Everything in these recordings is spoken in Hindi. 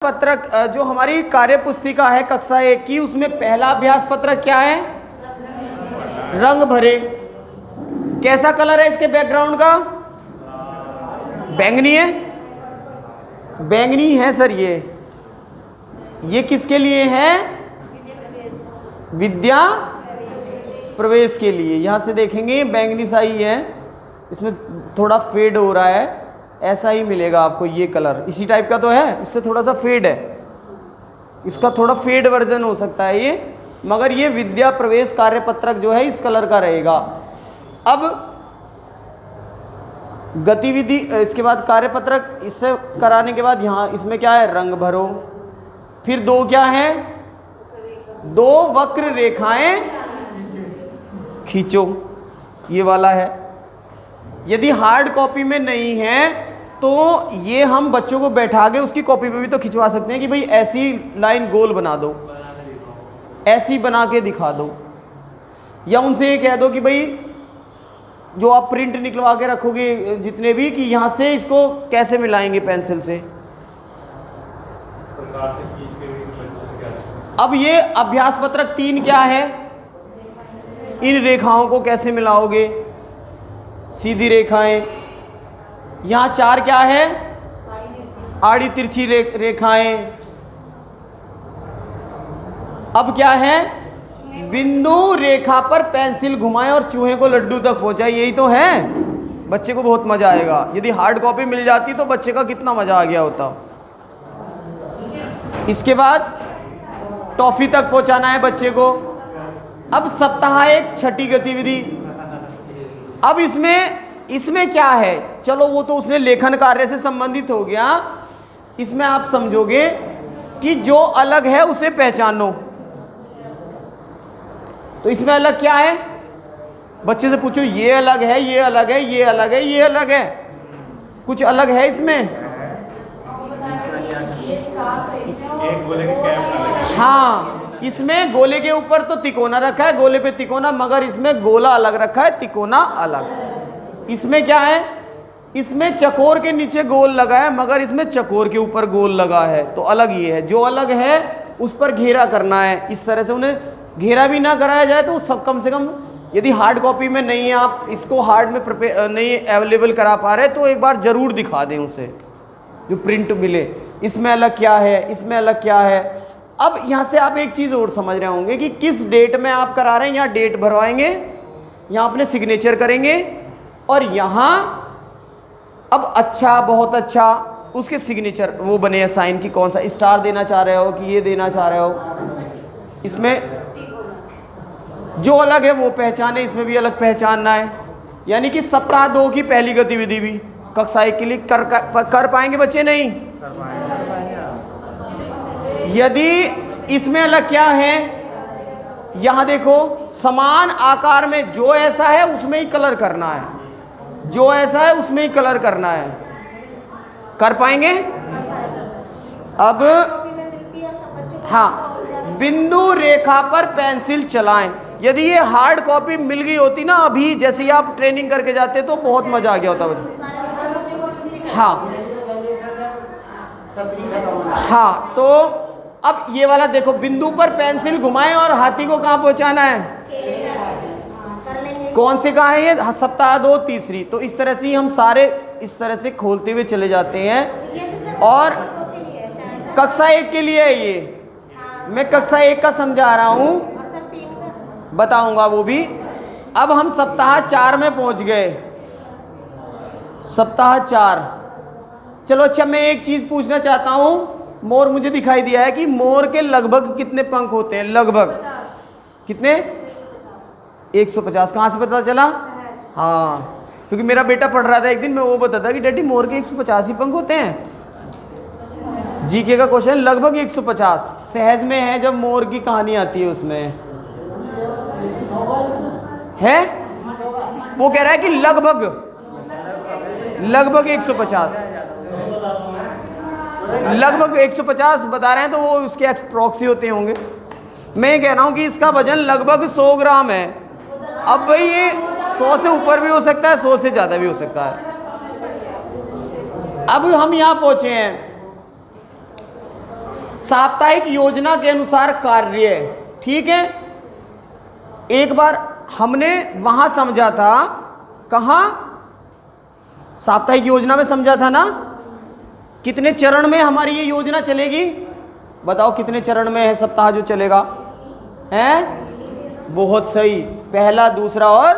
पत्रक जो हमारी कार्य पुस्तिका है कक्षा 1 की, उसमें पहला अभ्यास पत्रक क्या है? रंग भरे। कैसा कलर है इसके बैकग्राउंड का? बैंगनी है। बैंगनी है सर। ये किसके लिए है? विद्या प्रवेश के लिए। यहां से देखेंगे बैंगनी सा ही है, इसमें थोड़ा फेड हो रहा है, ऐसा ही मिलेगा आपको। ये कलर इसी टाइप का तो है, इससे थोड़ा सा फेड है, इसका थोड़ा फेड वर्जन हो सकता है ये, मगर ये विद्या प्रवेश कार्य पत्रक जो है इस कलर का रहेगा। अब गतिविधि, इसके बाद कार्य पत्रक इससे कराने के बाद यहाँ इसमें क्या है? रंग भरो। फिर दो क्या है? दो वक्र रेखाएं खींचो, ये वाला है। यदि हार्ड कॉपी में नहीं है तो ये हम बच्चों को बैठा के उसकी कॉपी पे भी तो खिंचवा सकते हैं कि भाई ऐसी लाइन गोल बना दो, ऐसी बना के दिखा दो, या उनसे ये कह दो कि भाई जो आप प्रिंट निकलवा के रखोगे जितने भी, कि यहाँ से इसको कैसे मिलाएंगे पेंसिल से। अब ये अभ्यास पत्रक 3 क्या है? इन रेखाओं को कैसे मिलाओगे? सीधी रेखाएं। यहाँ 4 क्या है? आड़ी तिरछी रेखाएं। अब क्या है? बिंदु रेखा पर पेंसिल घुमाएं और चूहे को लड्डू तक पहुंचाए। यही तो है। बच्चे को बहुत मजा आएगा। यदि हार्ड कॉपी मिल जाती तो बच्चे का कितना मजा आ गया होता। इसके बाद टॉफी तक पहुंचाना है बच्चे को। अब सप्ताह 1 छठी गतिविधि। अब इसमें क्या है? चलो वो तो उसने लेखन कार्य से संबंधित हो गया। इसमें आप समझोगे कि जो अलग है उसे पहचानो। तो इसमें अलग क्या है? बच्चे से पूछो, ये अलग है, ये अलग है, ये अलग है, ये अलग है। कुछ अलग है इसमें? हाँ, इसमें गोले के ऊपर तो तिकोना रखा है, गोले पे तिकोना, मगर इसमें गोला अलग रखा है, तिकोना अलग। इसमें क्या है? इसमें चकोर के नीचे गोल लगा है, मगर इसमें चकोर के ऊपर गोल लगा है, तो अलग ये है। जो अलग है उस पर घेरा करना है। इस तरह से उन्हें घेरा भी ना कराया जाए तो सब कम से कम, यदि हार्ड कॉपी में नहीं है, आप इसको हार्ड में नहीं अवेलेबल करा पा रहे, तो एक बार जरूर दिखा दें उसे, जो प्रिंट मिले। इसमें अलग क्या है, इसमें अलग क्या है। अब यहाँ से आप एक चीज़ और समझ रहे होंगे कि किस डेट में आप करा रहे हैं। यहाँ डेट भरवाएंगे, यहाँ अपने सिग्नेचर करेंगे, और यहाँ अब अच्छा, बहुत अच्छा, उसके सिग्नेचर वो बने हैं साइन की, कौन सा स्टार देना चाह रहे हो कि ये देना चाह रहे हो। इसमें जो अलग है वो पहचाने, इसमें भी अलग पहचानना है। यानी कि सप्ताह 2 की पहली गतिविधि भी कक्षा 1 के लिए कर पाएंगे बच्चे? नहीं। यदि इसमें अलग क्या है? यहां देखो, समान आकार में जो ऐसा है उसमें ही कलर करना है, जो ऐसा है उसमें ही कलर करना है। कर पाएंगे? अब हाँ, बिंदु रेखा पर पेंसिल चलाएं। यदि ये हार्ड कॉपी मिल गई होती ना अभी, जैसे ही आप ट्रेनिंग करके जाते, तो बहुत मजा आ गया होता बच्चे। हाँ, तो अब ये वाला देखो, बिंदु पर पेंसिल घुमाएं और हाथी को कहाँ पहुंचाना है? कौन से कहाँ है ये? सप्ताह 2 तीसरी। तो इस तरह से हम सारे इस तरह से खोलते हुए चले जाते हैं। और कक्षा 1 के लिए है ये, मैं कक्षा 1 का समझा रहा हूँ, बताऊंगा वो भी। अब हम सप्ताह 4 में पहुंच गए। सप्ताह 4। चलो अच्छा, मैं एक चीज पूछना चाहता हूं। मोर मुझे दिखाई दिया है कि मोर के लगभग कितने पंख होते हैं? लगभग कितने? 150। कहाँ से पता चला? हाँ, क्योंकि मेरा बेटा पढ़ रहा था एक दिन, मैं वो बताता कि डैडी मोर के 150 ही पंख होते हैं। जीके का क्वेश्चन, लगभग 150। सहज में है जब मोर की कहानी आती है उसमें है, वो कह रहा है कि लगभग 150, लगभग 150 बता रहे हैं, तो वो उसके अप्रॉक्सी होते होंगे। मैं कह रहा हूं कि इसका वजन लगभग 100 ग्राम है। अब भाई ये 100 से ऊपर भी हो सकता है, 100 से ज़्यादा भी हो सकता है। अब हम यहाँ पहुँचे हैं, साप्ताहिक योजना के अनुसार कार्य, ठीक है। एक बार हमने वहां समझा था, कहाँ, साप्ताहिक योजना में समझा था ना। कितने चरण में हमारी ये योजना चलेगी, बताओ कितने चरण में है सप्ताह जो चलेगा, है? बहुत सही, पहला, दूसरा और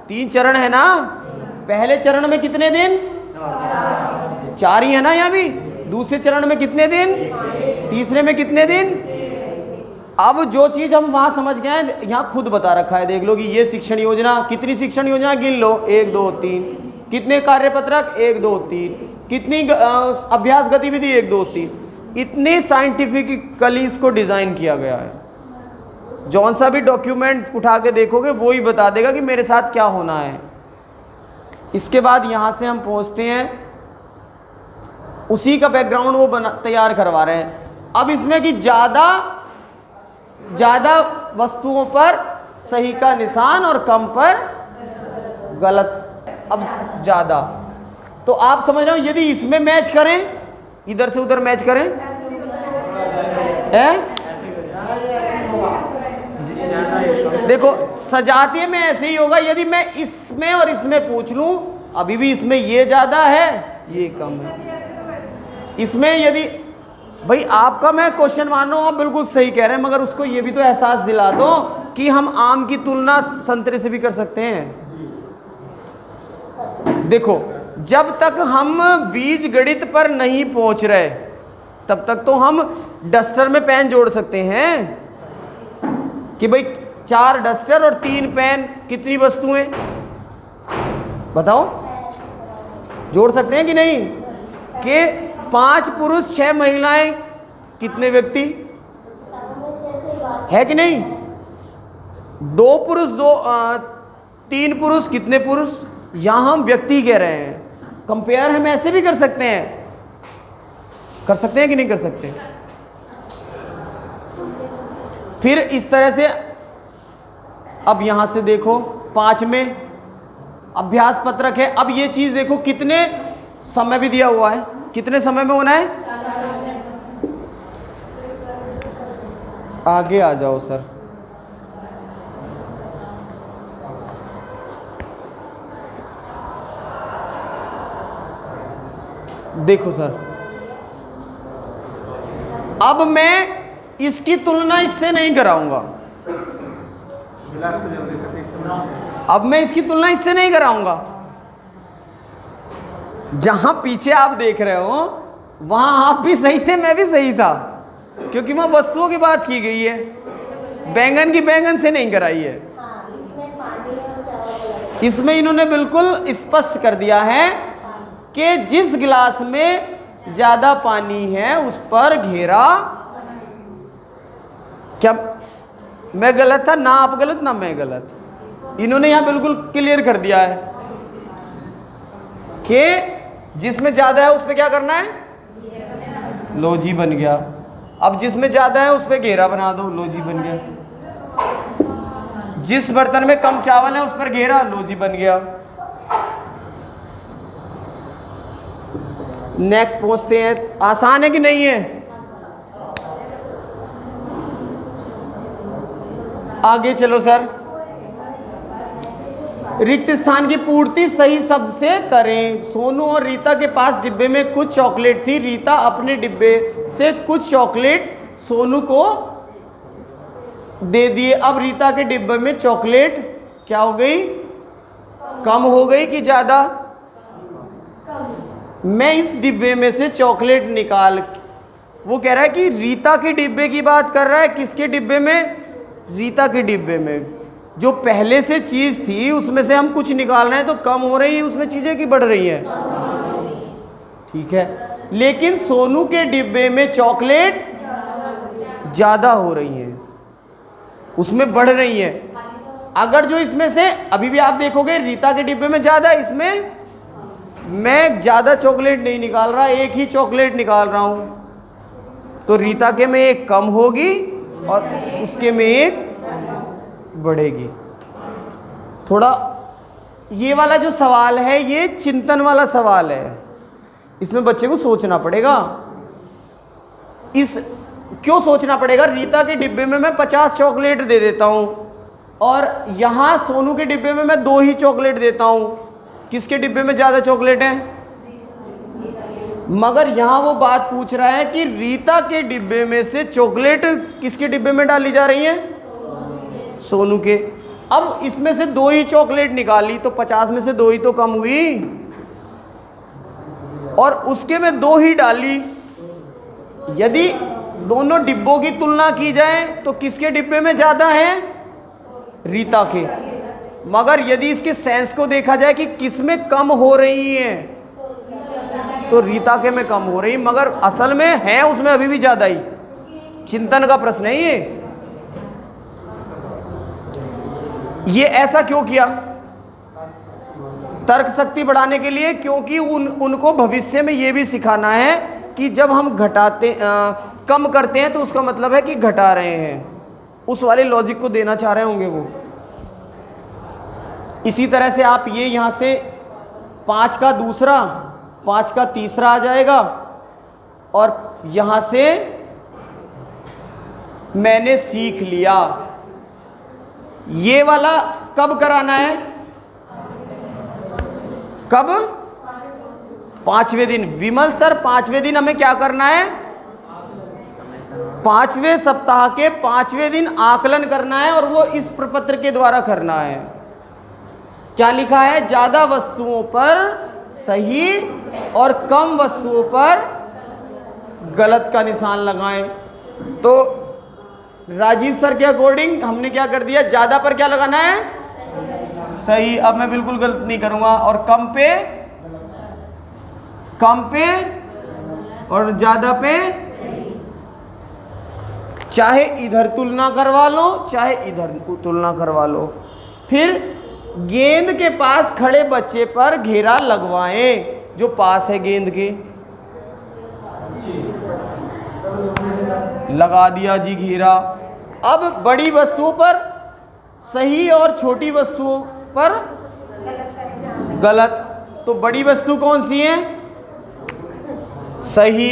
3 चरण है ना। पहले चरण में कितने दिन, 4 ही है ना यहाँ भी। दूसरे चरण में कितने दिन, तीसरे में कितने दिन। अब जो चीज हम वहां समझ गए हैं, यहाँ खुद बता रखा है, देख लो कि ये शिक्षण योजना, कितनी शिक्षण योजना गिन लो, 1 2 3। कितने कार्यपत्रक, 1 2 3। कितनी अभ्यास गतिविधि, 1 2 3। इतने साइंटिफिकली इसको डिजाइन किया गया है। जौन सा भी डॉक्यूमेंट उठा के देखोगे वो ही बता देगा कि मेरे साथ क्या होना है। इसके बाद यहां से हम पहुंचते हैं, उसी का बैकग्राउंड वो तैयार करवा रहे हैं। अब इसमें कि ज्यादा वस्तुओं पर सही का निशान और कम पर गलत। अब ज्यादा तो आप समझ रहे हो, यदि इसमें मैच करें, इधर से उधर मैच करें, है? देखो सजातीय में ऐसे ही होगा। यदि मैं इसमें और इसमें पूछ लूं, अभी भी इसमें ये ज्यादा है, ये कम है। इसमें यदि भाई आपका मैं क्वेश्चन मान रहा हूं, आप बिल्कुल सही कह रहे हैं, मगर उसको ये भी तो एहसास दिला दो कि हम आम की तुलना संतरे से भी कर सकते हैं। देखो जब तक हम बीज गणित पर नहीं पहुंच रहे, तब तक तो हम डस्टर में पेन जोड़ सकते हैं कि भाई 4 डस्टर और 3 पेन, कितनी वस्तुएं, बताओ, जोड़ सकते हैं कि नहीं। कि 5 पुरुष 6 महिलाएं, कितने व्यक्ति, है कि नहीं। 2 पुरुष 3 पुरुष, कितने पुरुष। यहां हम व्यक्ति कह रहे हैं। कंपेयर हम ऐसे भी कर सकते हैं, कर सकते हैं कि नहीं कर सकते। फिर इस तरह से अब यहां से देखो 5 में अभ्यास पत्रक है। अब ये चीज देखो कितने समय भी दिया हुआ है, कितने समय में होना है। आगे आ जाओ सर। देखो सर, अब मैं इसकी तुलना इससे नहीं कराऊंगा। अब मैं इसकी तुलना इससे नहीं कराऊंगा। जहां पीछे आप देख रहे हो वहां आप भी सही थे, मैं भी सही था, क्योंकि वहां वस्तुओं की बात की गई है, बैंगन की बैंगन से नहीं कराई है। इसमें इन्होंने बिल्कुल स्पष्ट कर दिया है कि जिस गिलास में ज्यादा पानी है उस पर घेरा। क्या मैं गलत था ना, आप गलत ना मैं गलत। इन्होंने यहां बिल्कुल क्लियर कर दिया है कि जिसमें ज्यादा है उस पर क्या करना है, लो जी बन गया। अब जिसमें ज्यादा है उस पर घेरा बना दो, लो जी बन गया। जिस बर्तन में कम चावल है उस पर घेरा, लो जी बन गया। नेक्स्ट पहुंचते हैं। आसान है कि नहीं है। आगे चलो सर। रिक्त स्थान की पूर्ति सही शब्द से करें। सोनू और रीता के पास डिब्बे में कुछ चॉकलेट थी। रीता अपने डिब्बे से कुछ चॉकलेट सोनू को दे दिए। अब रीता के डिब्बे में चॉकलेट क्या हो गई, कम हो गई कि ज्यादा। मैं इस डिब्बे में से चॉकलेट निकाल, वो कह रहा है कि रीता के डिब्बे की बात कर रहा है। किसके डिब्बे में, रीता के डिब्बे में। जो पहले से चीज थी उसमें से हम कुछ निकाल रहे हैं तो कम हो रही है उसमें चीजें कि बढ़ रही है, ठीक है। लेकिन सोनू के डिब्बे में चॉकलेट ज्यादा हो रही है, उसमें बढ़ रही है। अगर जो इसमें से अभी भी आप देखोगे रीता के डिब्बे में ज्यादा, इसमें मैं ज्यादा चॉकलेट नहीं निकाल रहा, एक ही चॉकलेट निकाल रहा हूं, तो रीता के में एक कम होगी और उसके में एक बढ़ेगी। थोड़ा ये वाला जो सवाल है ये चिंतन वाला सवाल है, इसमें बच्चे को सोचना पड़ेगा। इस क्यों सोचना पड़ेगा, रीता के डिब्बे में मैं 50 चॉकलेट दे देता हूं और यहां सोनू के डिब्बे में मैं 2 ही चॉकलेट देता हूं, किसके डिब्बे में ज्यादा चॉकलेट है? मगर यहां वो बात पूछ रहा है कि रीता के डिब्बे में से चॉकलेट किसके डिब्बे में डाली जा रही है? सोनू के। अब इसमें से 2 ही चॉकलेट निकाली तो 50 में से 2 ही तो कम हुई, और उसके में 2 ही डाली। यदि दोनों डिब्बों की तुलना की जाए तो किसके डिब्बे में ज्यादा है? रीता के। मगर यदि इसके सेंस को देखा जाए कि किस में कम हो रही है, तो रीता के में कम हो रही, मगर असल में है उसमें अभी भी ज्यादा ही। चिंतन का प्रश्न है ये ऐसा क्यों किया? तर्क शक्ति बढ़ाने के लिए, क्योंकि उनको भविष्य में ये भी सिखाना है कि जब हम कम करते हैं तो उसका मतलब है कि घटा रहे हैं। उस वाले लॉजिक को देना चाह रहे होंगे वो। इसी तरह से आप ये यहां से 5 का दूसरा, 5 का तीसरा आ जाएगा, और यहां से मैंने सीख लिया। ये वाला कब कराना है? कब? 5वें दिन। विमल सर 5वें दिन हमें क्या करना है? 5वें सप्ताह के 5वें दिन आकलन करना है, और वो इस प्रपत्र के द्वारा करना है। क्या लिखा है? ज्यादा वस्तुओं पर सही और कम वस्तुओं पर गलत का निशान लगाएं। तो राजीव सर के अकॉर्डिंग हमने क्या कर दिया? ज्यादा पर क्या लगाना है? सही। अब मैं बिल्कुल गलत नहीं करूंगा। और कम पे और ज्यादा पे, चाहे इधर तुलना करवा लो चाहे इधर तुलना करवा लो। फिर गेंद के पास खड़े बच्चे पर घेरा लगवाएं, जो पास है गेंद के। लगा दिया जी घेरा। अब बड़ी वस्तुओं पर सही और छोटी वस्तुओं पर गलत। तो बड़ी वस्तु कौन सी है? सही।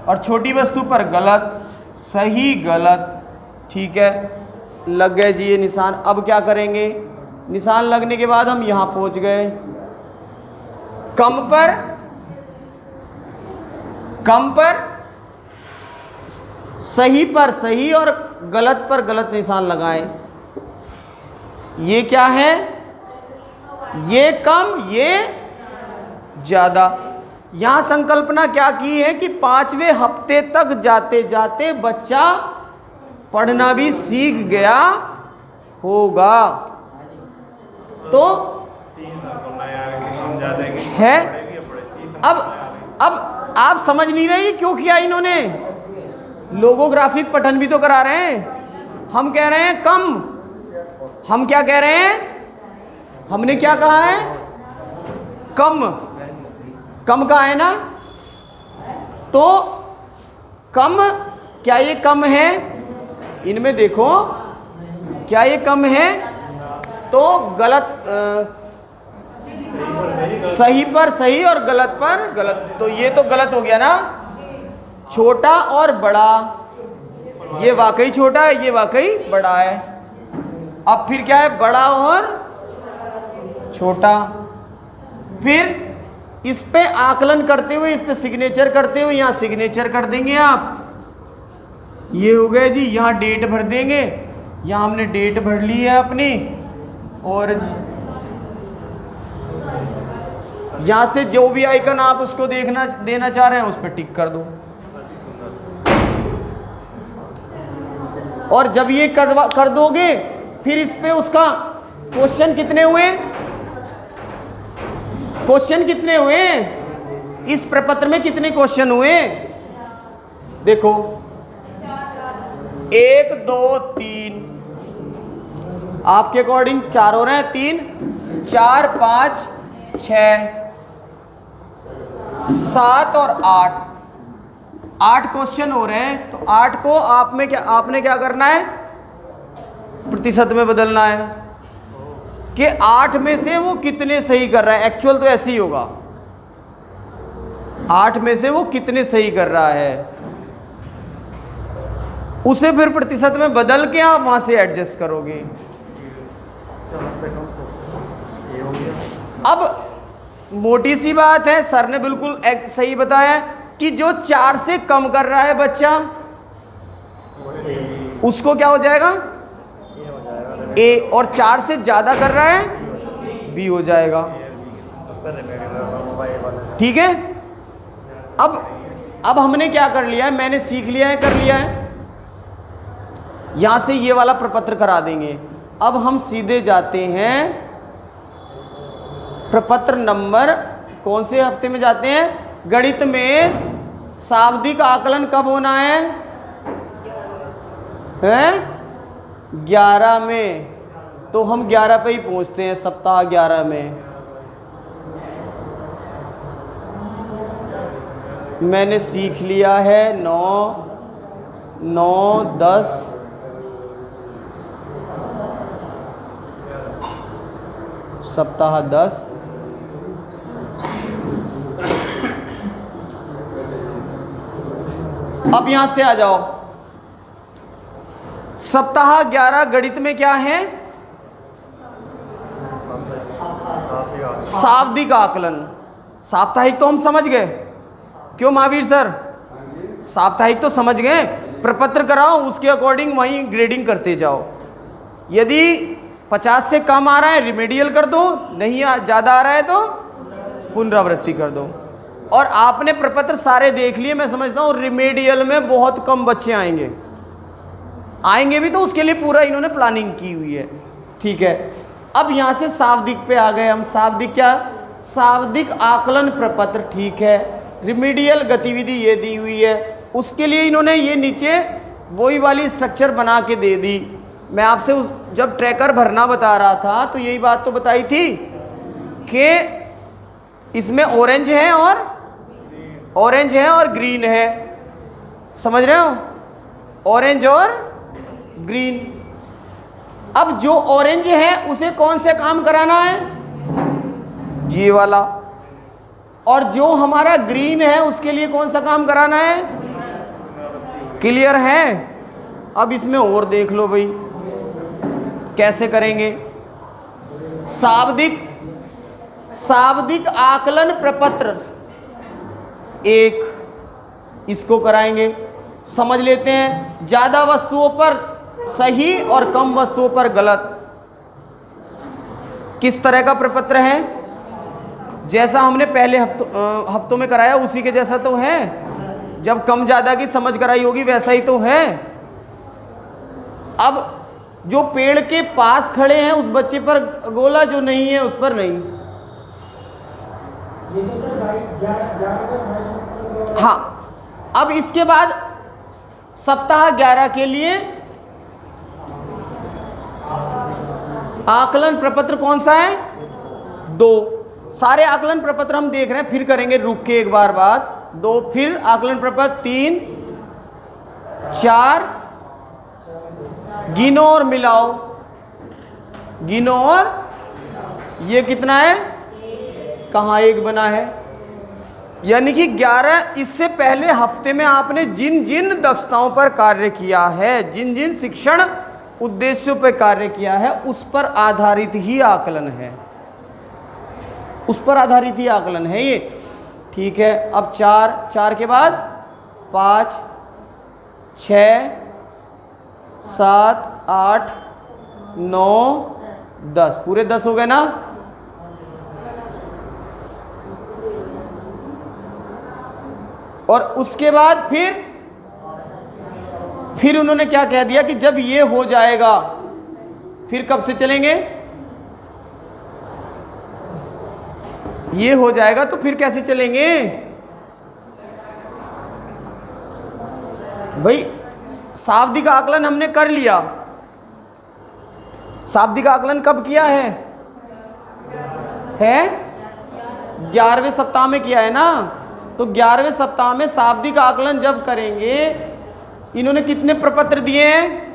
और छोटी वस्तु पर गलत। सही गलत। ठीक है, लग गए जी ये निशान। अब क्या करेंगे? निशान लगने के बाद हम यहां पहुंच गए। कम पर सही पर सही और गलत पर गलत निशान लगाएं। ये क्या है? ये कम, ये ज्यादा। यहां संकल्पना क्या की है कि 5वें हफ्ते तक जाते जाते बच्चा पढ़ना भी सीख गया होगा। तो है। अब आप समझ नहीं रहे क्यों किया इन्होंने? लोगोग्राफिक पठन भी तो करा रहे हैं। हम कह रहे हैं कम। हम क्या कह रहे हैं? हमने क्या कहा है? कम। कम कहा है ना? तो कम, क्या ये कम है? इनमें देखो, क्या ये कम है? तो गलत, सही पर सही और गलत पर गलत। तो ये तो गलत हो गया ना। छोटा और बड़ा, ये वाकई छोटा है, ये वाकई बड़ा है। अब फिर क्या है? बड़ा और छोटा। फिर इस पे आकलन करते हुए, इस पे सिग्नेचर करते हुए यहां सिग्नेचर कर देंगे आप। ये हो गए जी। यहां डेट भर देंगे। यहां हमने डेट भर ली है अपनी, और यहां से जो भी आइकन आप उसको देना चाह रहे हैं उस पर टिक कर दो। और जब ये कर दोगे, फिर इस पे उसका क्वेश्चन कितने हुए? क्वेश्चन कितने हुए? इस प्रपत्र में कितने क्वेश्चन हुए? देखो, 1 2 3, आपके अकॉर्डिंग 4 हो रहे हैं। 3 4 5 6 7 और 8 क्वेश्चन हो रहे हैं। तो 8 को आपने क्या करना है? प्रतिशत में बदलना है कि 8 में से वो कितने सही कर रहा है। एक्चुअल तो ऐसे ही होगा, 8 में से वो कितने सही कर रहा है। उसे फिर प्रतिशत में बदल के आप वहां से एडजस्ट करोगे। अब मोटी सी बात है, सर ने बिल्कुल सही बताया कि जो 4 से कम कर रहा है बच्चा उसको क्या हो जाएगा, ए, और 4 से ज्यादा कर रहा है बी हो जाएगा। ठीक है। अब हमने क्या कर लिया है, मैंने सीख लिया है, कर लिया है, यहां से ये वाला प्रपत्र करा देंगे। अब हम सीधे जाते हैं प्रपत्र नंबर, कौन से हफ्ते में जाते हैं, गणित में शाब्दिक आकलन कब होना है, 11 में। तो हम 11 पे ही पहुंचते हैं, सप्ताह 11 में। मैंने सीख लिया है 9, 10, सप्ताह 10, अब यहां से आ जाओ। सप्ताह 11 गणित में क्या है, शाब्दिक आकलन। साप्ताहिक तो हम समझ गए, क्यों महावीर सर, साप्ताहिक तो समझ गए। प्रपत्र कराओ, उसके अकॉर्डिंग वहीं ग्रेडिंग करते जाओ। यदि 50 से कम आ रहा है रिमेडियल कर दो, नहीं ज़्यादा आ रहा है तो पुनरावृत्ति कर दो। और आपने प्रपत्र सारे देख लिए, मैं समझता हूँ रिमेडियल में बहुत कम बच्चे आएंगे भी, तो उसके लिए पूरा इन्होंने प्लानिंग की हुई है। ठीक है। अब यहाँ से शाब्दिक पे आ गए हम। शाब्दिक क्या, शाब्दिक आकलन प्रपत्र। ठीक है। रिमेडियल गतिविधि ये दी हुई है, उसके लिए इन्होंने ये नीचे वही वाली स्ट्रक्चर बना के दे दी। मैं आपसे जब ट्रैकर भरना बता रहा था तो यही बात तो बताई थी कि इसमें ऑरेंज है और ग्रीन है, समझ रहे हो, ऑरेंज और ग्रीन। अब जो ऑरेंज है उसे कौन से काम कराना है, ये वाला, और जो हमारा ग्रीन है उसके लिए कौन सा काम कराना है, क्लियर है। अब इसमें और देख लो भाई कैसे करेंगे। शाब्दिक आकलन प्रपत्र 1, इसको कराएंगे। समझ लेते हैं, ज्यादा वस्तुओं पर सही और कम वस्तुओं पर गलत। किस तरह का प्रपत्र है, जैसा हमने पहले हफ्तों में कराया उसी के जैसा तो है। जब कम ज्यादा की समझ कराई होगी वैसा ही तो है। अब जो पेड़ के पास खड़े हैं उस बच्चे पर गोला, जो नहीं है उस पर नहीं। हाँ। अब इसके बाद सप्ताह 11 के लिए आकलन प्रपत्र कौन सा है, 2। सारे आकलन प्रपत्र हम देख रहे हैं, फिर करेंगे रुक के एक बार बाद। 2, फिर आकलन प्रपत्र 3, 4, गिनो और मिलाओ, गिनो और ये कितना है, कहाँ 1 बना है, यानी कि 11। इससे पहले हफ्ते में आपने जिन जिन दक्षताओं पर कार्य किया है, जिन जिन शिक्षण उद्देश्यों पर कार्य किया है, उस पर आधारित ही आकलन है, उस पर आधारित ही आकलन है ये। ठीक है। अब 4 के बाद 5, 6, 7, 8, 9, 10, पूरे 10 हो गए ना। और उसके बाद फिर उन्होंने क्या कह दिया कि जब ये हो जाएगा फिर कब से चलेंगे, ये हो जाएगा तो फिर कैसे चलेंगे भाई। शाब्दिक आकलन हमने कर लिया। शाब्दिक आकलन कब किया है 11वें सप्ताह में किया है ना। तो 11वें सप्ताह में शाब्दिक आकलन जब करेंगे, इन्होंने कितने प्रपत्र दिए हैं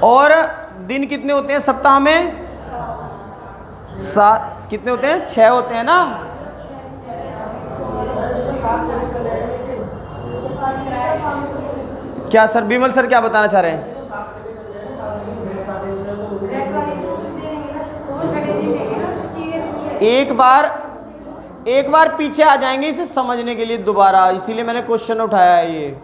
और दिन कितने होते हैं सप्ताह में, 7, कितने होते हैं, 6 होते हैं ना। क्या सर, विमल सर क्या बताना चाह रहे हैं? एक बार पीछे आ जाएंगे इसे समझने के लिए दोबारा, इसीलिए मैंने क्वेश्चन उठाया है ये।